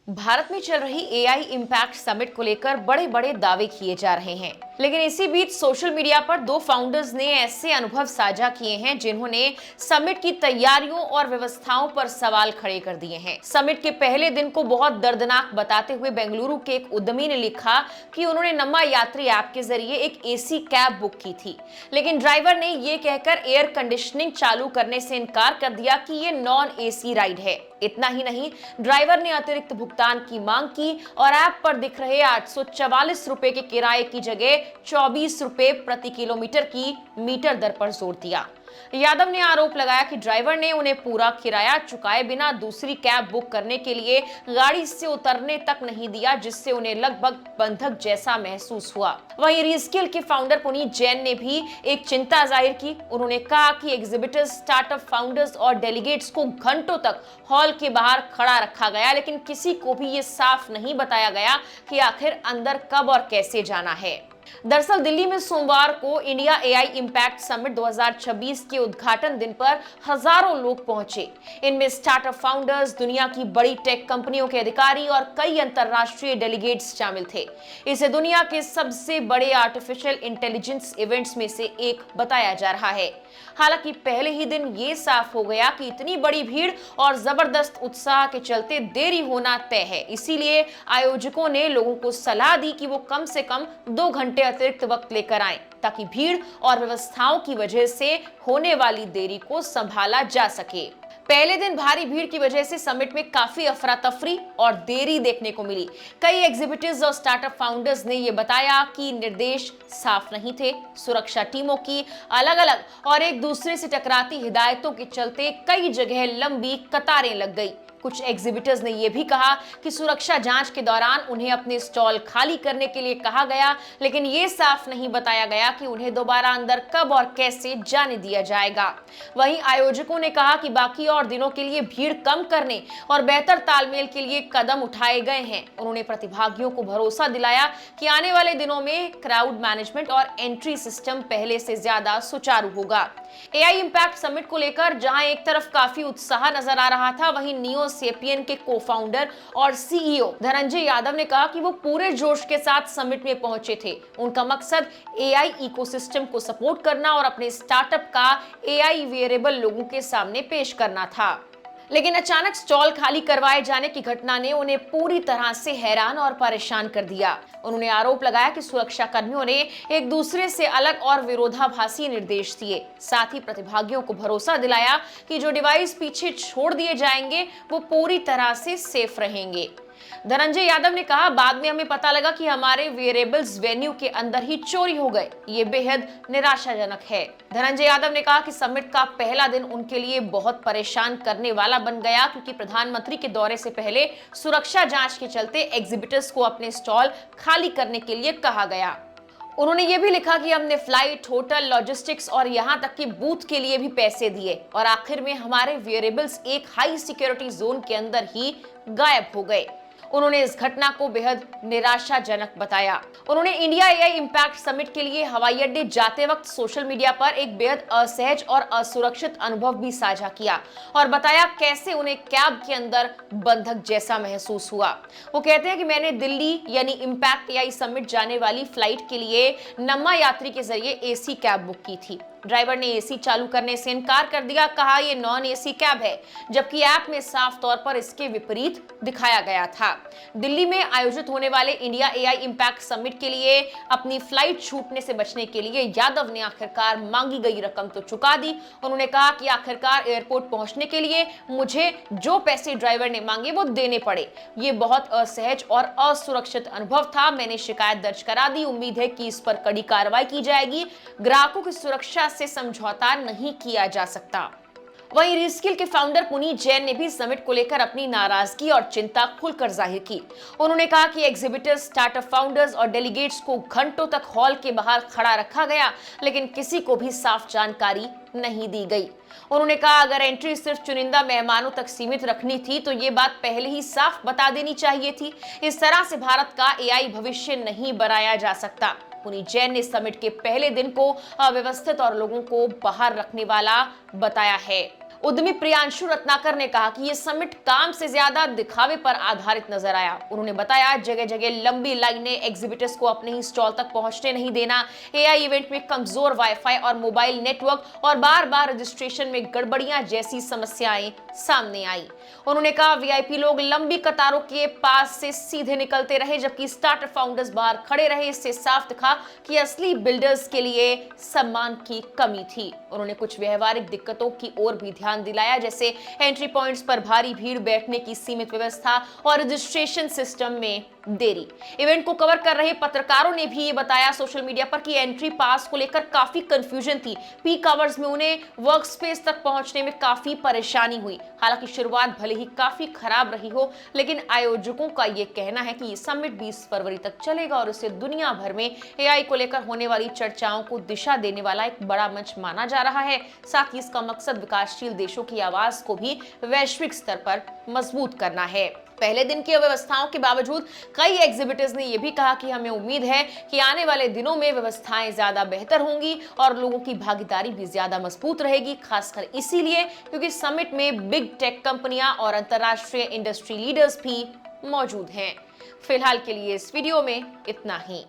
भारत में चल रही एआई इम्पैक्ट समिट को लेकर बड़े बड़े दावे किए जा रहे हैं, लेकिन इसी बीच सोशल मीडिया पर दो फाउंडर्स ने ऐसे अनुभव साझा किए हैं जिन्होंने समिट की तैयारियों और व्यवस्थाओं पर सवाल खड़े कर दिए हैं। समिट के पहले दिन को बहुत दर्दनाक बताते हुए बेंगलुरु के एक उद्यमी ने लिखा कि उन्होंने नम्मा यात्री ऐप के जरिए एक एसी कैब बुक की थी, लेकिन ड्राइवर ने यह कहकर एयर कंडीशनिंग चालू करने से इनकार कर दिया कि यह नॉन एसी राइड है। इतना ही नहीं, ड्राइवर ने अतिरिक्त भुगतान की मांग की और ऐप पर दिख रहे 844 रुपए के किराए की जगह 24 रुपए प्रति किलोमीटर की मीटर दर पर जोर दिया। यादव ने आरोप लगाया कि ड्राइवर ने उन्हें पूरा किराया चुकाए बिना दूसरी कैब बुक करने के लिए गाड़ी से उतरने तक नहीं दिया, जिससे उन्हें लगभग बंधक जैसा महसूस हुआ। वहीं रीस्किल के फाउंडर पुनीत जैन ने भी एक चिंता जाहिर की। उन्होंने कहा कि एग्जीबिटर्स, स्टार्टअप फाउंडर्स और डेलीगेट्स को घंटों तक हॉल के बाहर खड़ा रखा गया, लेकिन किसी को भी ये साफ नहीं बताया गया कि आखिर अंदर कब और कैसे जाना है। दरअसल दिल्ली में सोमवार को इंडिया एआई इम्पैक्ट समिट 2026 के उद्घाटन दिन पर हजारों लोग पहुंचे। इनमें स्टार्टअप फाउंडर्स, दुनिया की बड़ी टेक कंपनियों के अधिकारी और कई अंतरराष्ट्रीय डेलीगेट्स शामिल थे। इसे दुनिया के सबसे बड़े आर्टिफिशियल इंटेलिजेंस इवेंट्स में से एक बताया जा रहा है। हालांकि पहले ही दिन ये साफ हो गया कि इतनी बड़ी भीड़ और जबरदस्त उत्साह के चलते देरी होना तय है। इसीलिए आयोजकों ने लोगों को सलाह दी कि वो कम से कम 2 घंटे अतिरिक्त वक्त लेकर आएं, ताकि भीड़ और व्यवस्थाओं की वजह से होने वाली देरी को संभाला जा सके। पहले दिन भारी भीड़ की वजह से समिट में काफी अफरा तफरी और देरी देखने को मिली। कई एग्जीबिटर्स और स्टार्टअप फाउंडर्स ने यह बताया कि निर्देश साफ नहीं थे। सुरक्षा टीमों की अलग-अलग और एक दूसरे से टकराती हिदायतों के चलते कई जगह लंबी कतारें लग गई। कुछ एग्जीबिटर्स ने यह भी कहा कि सुरक्षा जांच के दौरान उन्हें अपने स्टॉल खाली करने के लिए कहा गया, लेकिन यह साफ नहीं बताया गया कि उन्हें दोबारा अंदर कब और कैसे जाने दिया जाएगा। वहीं आयोजकों ने कहा कि बाकी और दिनों के लिए भीड़ कम करने और बेहतर तालमेल के लिए कदम उठाए गए हैं। उन्होंने प्रतिभागियों को भरोसा दिलाया कि आने वाले दिनों में क्राउड मैनेजमेंट और एंट्री सिस्टम पहले से ज्यादा सुचारू होगा। एआई इम्पैक्ट समिट को लेकर जहां एक तरफ काफी उत्साह नजर आ रहा था, वहीं नियो सेपियन के को-फाउंडर और सीईओ धनंजय यादव ने कहा कि वो पूरे जोश के साथ समिट में पहुंचे थे। उनका मकसद एआई इकोसिस्टम को सपोर्ट करना और अपने स्टार्टअप का एआई वेरिएबल लोगों के सामने पेश करना था। लेकिन अचानक स्टॉल खाली करवाए जाने की घटना ने उन्हें पूरी तरह से हैरान और परेशान कर दिया। उन्होंने आरोप लगाया कि सुरक्षा कर्मियों ने एक दूसरे से अलग और विरोधाभासी निर्देश दिए। साथ ही प्रतिभागियों को भरोसा दिलाया कि जो डिवाइस पीछे छोड़ दिए जाएंगे वो पूरी तरह से सेफ रहेंगे। धनंजय यादव ने कहा, बाद में हमें पता लगा कि हमारे वेरिएबल्स वेन्यू के अंदर ही चोरी हो गए। ये बेहद निराशाजनक है। धनंजय यादव ने कहा कि समिट का पहला दिन उनके लिए बहुत परेशान करने वाला बन गया, क्योंकि प्रधानमंत्री के दौरे से पहले सुरक्षा जांच के चलते एग्जीबिटर्स को अपने स्टॉल खाली करने के लिए कहा गया। उन्होंने ये भी लिखा कि हमने फ्लाइट, होटल, लॉजिस्टिक्स और यहाँ तक कि बूथ के लिए भी पैसे दिए और आखिर में हमारे वेरिएबल्स एक हाई सिक्योरिटी जोन के अंदर ही गायब हो गए। उन्होंने इस घटना को बेहद निराशाजनक बताया। उन्होंने इंडिया एआई इम्पैक्ट समिट के लिए हवाई अड्डे जाते वक्त सोशल मीडिया पर एक बेहद असहज और असुरक्षित अनुभव भी साझा किया और बताया कैसे उन्हें कैब के अंदर बंधक जैसा महसूस हुआ। वो कहते हैं कि मैंने दिल्ली यानी इम्पैक्ट एआई समिट जाने वाली फ्लाइट के लिए नम्मा यात्री के जरिए एसी कैब बुक की थी। ड्राइवर ने एसी चालू करने से इनकार कर दिया, कहा यह नॉन एसी कैब है, जबकि ऐप में साफ तौर पर इसके विपरीत दिखाया गया था। दिल्ली में आयोजित होने वाले इंडिया एआई इम्पैक्ट समिट के लिए अपनी फ्लाइट छूटने से बचने के लिए यादव ने आखिरकार मांगी गई रकम तो चुका दी। उन्होंने कहा कि आखिरकार एयरपोर्ट पहुंचने के लिए मुझे जो पैसे ड्राइवर ने मांगे वो देने पड़े। ये बहुत असहज और असुरक्षित अनुभव था। मैंने शिकायत दर्ज करा दी। उम्मीद है कि इस पर कड़ी कार्रवाई की जाएगी। ग्राहकों की सुरक्षा से समझौता नहीं किया जा सकता। वहीं रीस्किल के फाउंडर पुनीत जैन ने भी समिट को लेकर अपनी नाराजगी और चिंता खुलकर जाहिर की। उन्होंने कहा कि एग्जीबिटर्स, स्टार्टअप फाउंडर्स और डेलीगेट्स को घंटों तक हॉल के बाहर खड़ा रखा गया, लेकिन किसी को भी साफ जानकारी नहीं दी गई। उन्होंने कहा, अगर एंट्री सिर्फ चुनिंदा मेहमानों तक सीमित रखनी थी तो ये बात पहले ही साफ बता देनी चाहिए थी। इस तरह से भारत का एआई भविष्य नहीं बनाया जा सकता। पुनीत जैन ने समिट के पहले दिन को अव्यवस्थित और लोगों को बाहर रखने वाला बताया है। उद्यमी प्रियांशु रत्नाकर ने कहा कि यह समिट काम से ज्यादा दिखावे पर आधारित नजर आया। उन्होंने बताया जगह जगह लंबी लाइनें, एग्जिबिटर्स को अपने ही स्टॉल तक पहुंचने नहीं देना, एआई इवेंट में कमजोर वाईफाई और मोबाइल नेटवर्क और बार-बार रजिस्ट्रेशन में गड़बड़ियां जैसी समस्याएं सामने आई। उन्होंने कहा वीआईपी लोग लंबी कतारों के पास से सीधे निकलते रहे जबकि स्टार्टअप फाउंडर्स बाहर खड़े रहे। इससे साफ दिखा कि असली बिल्डर्स के लिए सम्मान की कमी थी। उन्होंने कुछ व्यवहारिक दिक्कतों की ओर भी ध्यान दिलाया, जैसे एंट्री पॉइंट्स पर भारी भीड़, बैठने की सीमित व्यवस्था और रजिस्ट्रेशन सिस्टम में देरी। इवेंट को कवर कर रहे पत्रकारों ने भी ये बताया सोशल मीडिया पर कि एंट्री पास को लेकर काफी कंफ्यूजन थी। पीक आवर्स में उन्हें वर्क स्पेस तक पहुंचने में काफी परेशानी हुई। हालांकि शुरुआत भले ही काफी खराब रही हो, लेकिन आयोजकों का ये कहना है कि ये समिट 20 फरवरी तक चलेगा और इसे दुनिया भर में एआई को लेकर होने वाली चर्चाओं को दिशा देने वाला एक बड़ा मंच माना जा रहा है। साथ ही इसका मकसद विकासशील देशों की आवाज को भी वैश्विक स्तर पर मजबूत करना है। पहले दिन की अव्यवस्थाओं के बावजूद कई एग्जिबिटर्स ने यह भी कहा कि हमें उम्मीद है कि आने वाले दिनों में व्यवस्थाएं ज्यादा बेहतर होंगी और लोगों की भागीदारी भी ज्यादा मजबूत रहेगी, खासकर इसीलिए क्योंकि समिट में बिग टेक कंपनियां और अंतर्राष्ट्रीय इंडस्ट्री लीडर्स भी मौजूद हैं। फिलहाल के लिए इस वीडियो में इतना ही।